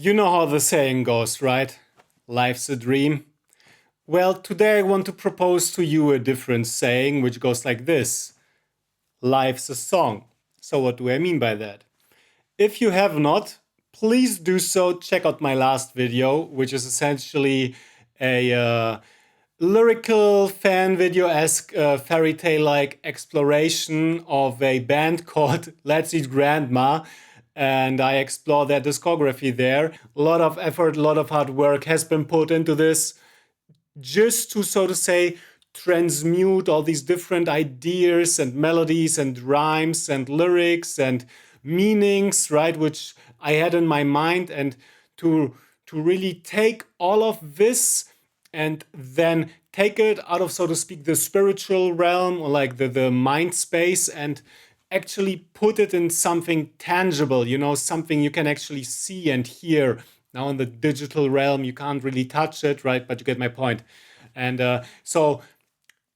You know how the saying goes, right? Life's a dream. Well, today I want to propose to you a different saying, which goes like this: Life's a song. So, what do I mean by that? If you have not, please do so. Check out my last video, which is essentially a lyrical fan video esque fairy tale like exploration of a band called Let's Eat Grandma. And I explore their discography there. A lot of effort, a lot of hard work has been put into this just to, so to say, transmute all these different ideas and melodies and rhymes and lyrics and meanings, right, which I had in my mind, and to really take all of this and then take it out of, so to speak, the spiritual realm, or like the mind space, and actually put it in something tangible, something you can actually see and hear. Now in the digital realm, you can't really touch it, right? But you get my point. And so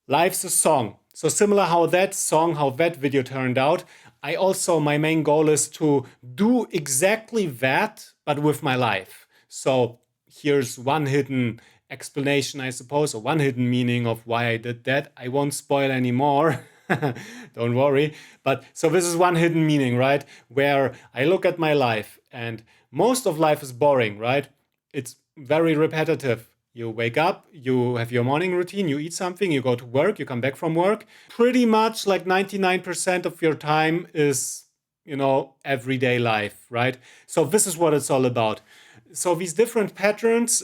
life's a song. So similar how that video turned out, my main goal is to do exactly that, but with my life. So here's one hidden explanation, I suppose, or one hidden meaning of why I did that. I won't spoil anymore. Don't worry. But so this is one hidden meaning, right? Where I look at my life, and most of life is boring, right? It's very repetitive. You wake up, you have your morning routine, you eat something, you go to work, you come back from work. Pretty much like 99% of your time is, everyday life, right? So this is what it's all about. So these different patterns,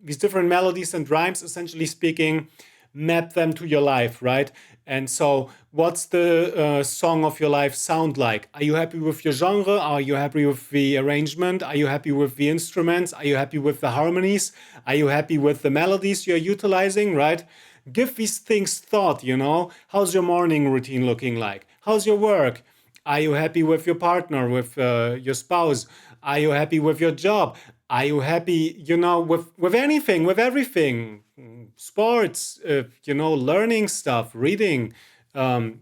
these different melodies and rhymes, essentially speaking, map them to your life, right? And so, what's the song of your life sound like? Are you happy with your genre? Are you happy with the arrangement? Are you happy with the instruments? Are you happy with the harmonies? Are you happy with the melodies you're utilizing, right? Give these things thought, How's your morning routine looking like? How's your work? Are you happy with your partner, with your spouse? Are you happy with your job? Are you happy, with anything, with everything? Sports, learning stuff, reading, um,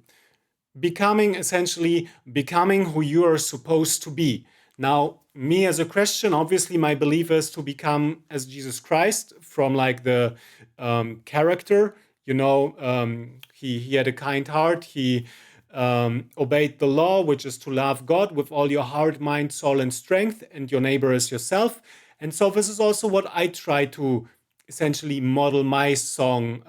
becoming who you are supposed to be. Now, me as a Christian, obviously, my belief is to become as Jesus Christ, from like the character. He had a kind heart. He obeyed the law, which is to love God with all your heart, mind, soul, and strength, and your neighbor as yourself. And so this is also what I try to essentially model my song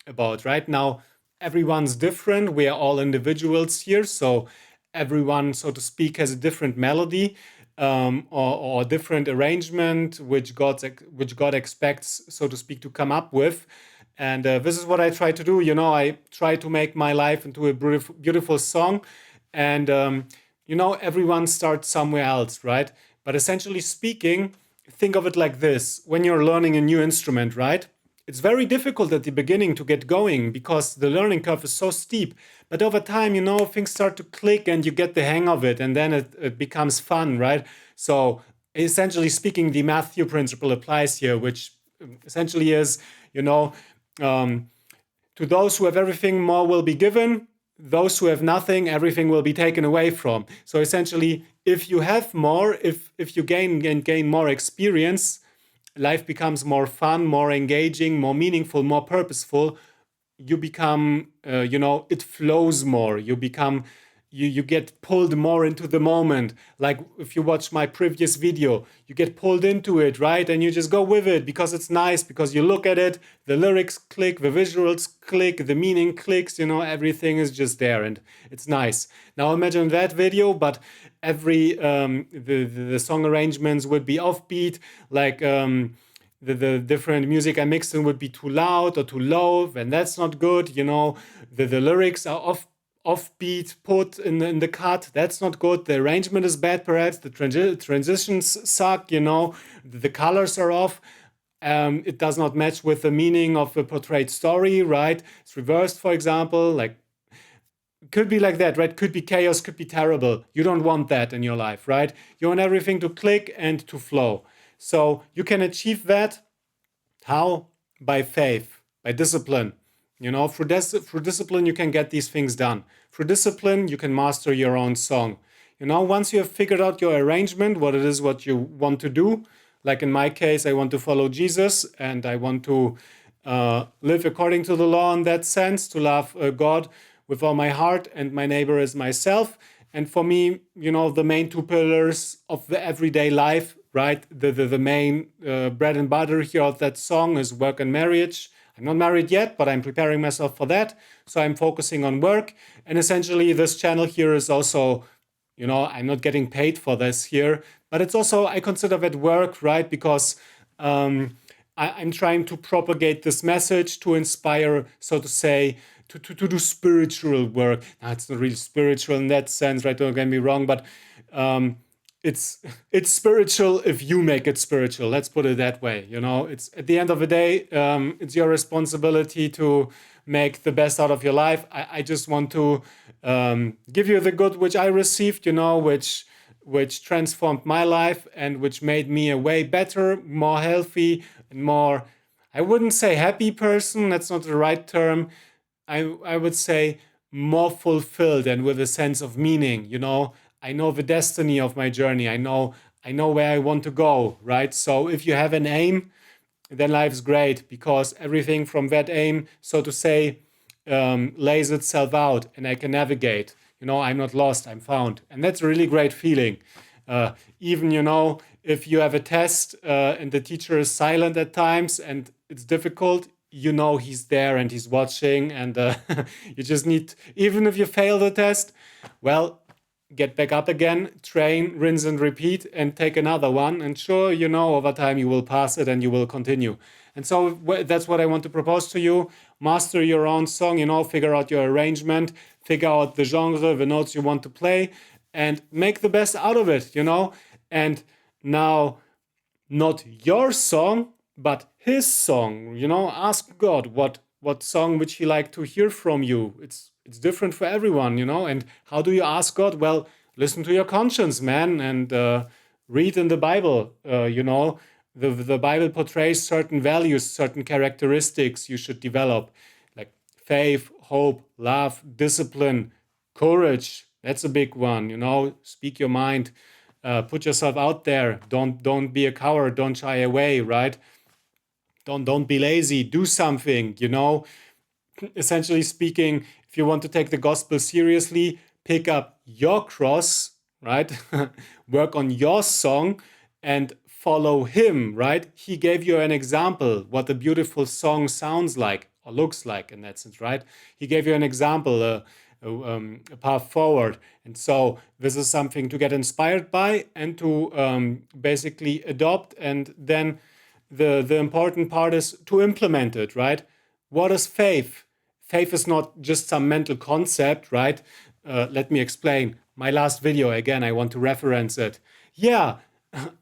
about. Right now, everyone's different. We are all individuals here, so everyone, so to speak, has a different melody, or different arrangement, which God expects, so to speak, to come up with. And this is what I try to do. I try to make my life into a beautiful, beautiful song. And, everyone starts somewhere else, right? But essentially speaking, think of it like this. When you're learning a new instrument, right? It's very difficult at the beginning to get going because the learning curve is so steep. But over time, things start to click and you get the hang of it. And then it becomes fun, right? So essentially speaking, the Matthew principle applies here, which essentially is, to those who have everything, more will be given. Those who have nothing, everything will be taken away from. So essentially, if you have more, if you gain more experience, life becomes more fun, more engaging, more meaningful, more purposeful. You become, it flows more. You get pulled more into the moment. Like if you watch my previous video, you get pulled into it, right? And you just go with it because it's nice, because you look at it, the lyrics click, the visuals click, the meaning clicks, everything is just there and it's nice. Now imagine that video, but every the song arrangements would be offbeat, like the different music I mixed in would be too loud or too low, and that's not good. The lyrics are offbeat put in the cut, that's not good. The arrangement is bad, perhaps the transitions suck. The colors are off. It does not match with the meaning of the portrayed story, right? It's reversed, for example. Like, could be like that, right? Could be chaos, could be terrible. You don't want that in your life, right? You want everything to click and to flow. So you can achieve that. How? By faith, by discipline. Through discipline, you can get these things done. Through discipline, you can master your own song. Once you have figured out your arrangement, what it is what you want to do, like in my case, I want to follow Jesus and I want to live according to the law in that sense, to love God with all my heart and my neighbor as myself. And for me, the main two pillars of the everyday life, right? The main bread and butter here of that song is work and marriage. I'm not married yet, but I'm preparing myself for that. So I'm focusing on work. And essentially, this channel here is also, I'm not getting paid for this here, but it's also, I consider that work, right? Because I'm trying to propagate this message to inspire, so to say, to do spiritual work. Now, it's not really spiritual in that sense, right? Don't get me wrong, but it's spiritual if you make it spiritual. Let's put it that way. It's at the end of the day, it's your responsibility to make the best out of your life. I just want to give you the good which I received, which transformed my life and which made me a way better, more healthy, and more, I wouldn't say happy person. That's not the right term. I would say more fulfilled and with a sense of meaning. I know the destiny of my journey. I know where I want to go, right? So if you have an aim, then life's great, because everything from that aim, so to say, lays itself out and I can navigate. I'm not lost, I'm found. And that's a really great feeling. Even, if you have a test and the teacher is silent at times and it's difficult, he's there and he's watching, and you just need, even if you fail the test, well, get back up again, train, rinse and repeat, and take another one. And sure, over time you will pass it and you will continue. And so that's what I want to propose to you. Master your own song, figure out your arrangement, figure out the genre, the notes you want to play, and make the best out of it, And now, not your song, but his song, ask God what song would he like to hear from you. It's different for everyone, And how do you ask God? Well, listen to your conscience, man, and read in the Bible. The Bible portrays certain values, certain characteristics you should develop, like faith, hope, love, discipline, courage. That's a big one. Speak your mind, put yourself out there. Don't be a coward. Don't shy away, right? Don't be lazy. Do something. Essentially speaking, if you want to take the gospel seriously, pick up your cross, right? Work on your song and follow him, right? He gave you an example what a beautiful song sounds like or looks like in that sense, right? He gave you an example, a path forward. And so this is something to get inspired by and to basically adopt. And then the important part is to implement it, right? What is faith? Faith is not just some mental concept, right? Let me explain. My last video, again, I want to reference it. Yeah,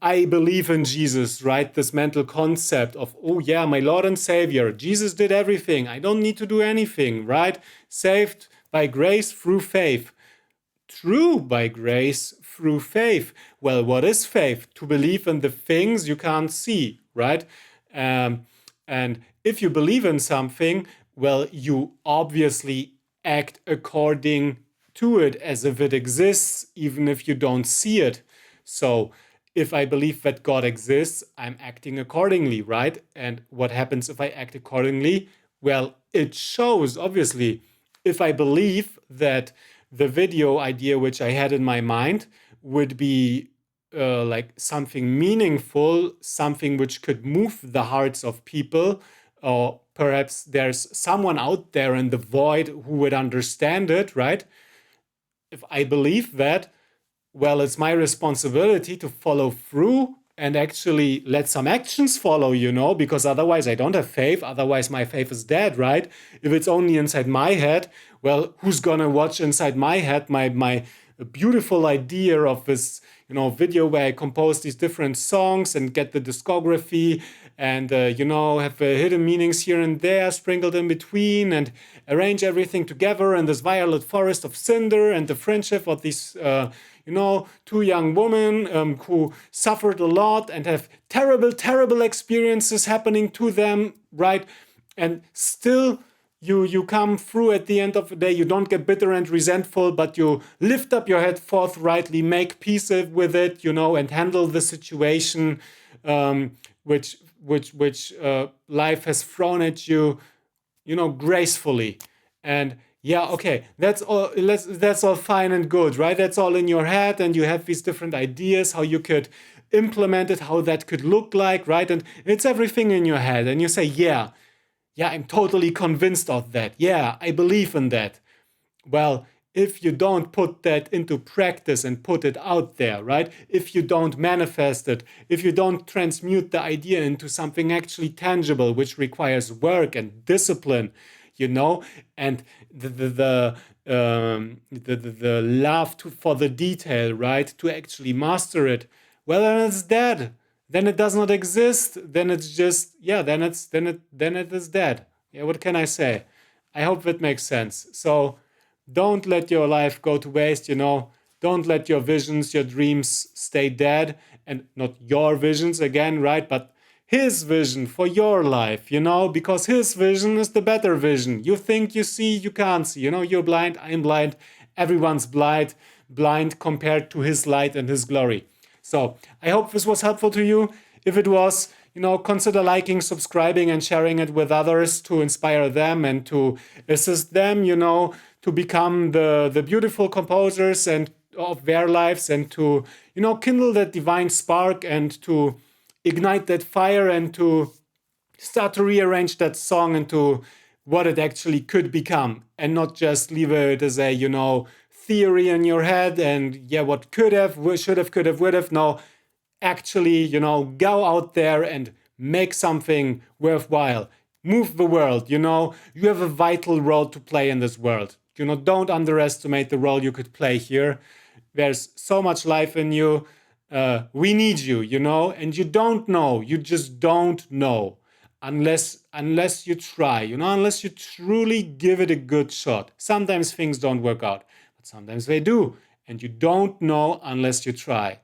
I believe in Jesus, right? This mental concept of, oh yeah, my Lord and Savior. Jesus did everything. I don't need to do anything, right? Saved by grace through faith. True, by grace through faith. Well, what is faith? To believe in the things you can't see, right? And if you believe in something, well, you obviously act according to it as if it exists, even if you don't see it. So if I believe that God exists, I'm acting accordingly, right? And what happens if I act accordingly? Well, it shows, obviously. If I believe that the video idea which I had in my mind would be like something meaningful, something which could move the hearts of people, or perhaps there's someone out there in the void who would understand it, right? If I believe that, well, it's my responsibility to follow through and actually let some actions follow, because otherwise I don't have faith. Otherwise my faith is dead, right? If it's only inside my head, well, who's gonna watch inside my head my beautiful idea of this, video where I compose these different songs and get the discography and, have hidden meanings here and there sprinkled in between and arrange everything together in this violet forest of cinder and the friendship of these, two young women who suffered a lot and have terrible, terrible experiences happening to them, right? And still you come through at the end of the day. You don't get bitter and resentful, but you lift up your head forthrightly, make peace with it, and handle the situation which life has thrown at you, gracefully. And yeah, okay, that's all. That's all fine and good, right? That's all in your head, and you have these different ideas how you could implement it, how that could look like, right? And it's everything in your head, and you say, yeah, I'm totally convinced of that. Yeah, I believe in that. Well, if you don't put that into practice and put it out there, right? If you don't manifest it, if you don't transmute the idea into something actually tangible, which requires work and discipline, and the love for the detail, right? To actually master it, well, then it's dead. Then it does not exist. Then it's just, yeah, then it is dead. Yeah, what can I say? I hope that makes sense. So don't let your life go to waste. Don't let your visions, your dreams stay dead. And not your visions again, right? But his vision for your life, because his vision is the better vision. You think you see, you can't see. You're blind, I'm blind, everyone's blind compared to his light and his glory. So I hope this was helpful to you. If it was, consider liking, subscribing, and sharing it with others to inspire them and to assist them, to become the beautiful composers and of their lives, and to, kindle that divine spark and to ignite that fire and to start to rearrange that song into what it actually could become, and not just leave it as a, theory in your head and yeah, what could have, should have, could have, would have. No, actually, go out there and make something worthwhile. Move the world, you have a vital role to play in this world. Don't underestimate the role you could play here. There's so much life in you. We need you, and you don't know. You just don't know unless you try, unless you truly give it a good shot. Sometimes things don't work out, but sometimes they do. And you don't know unless you try.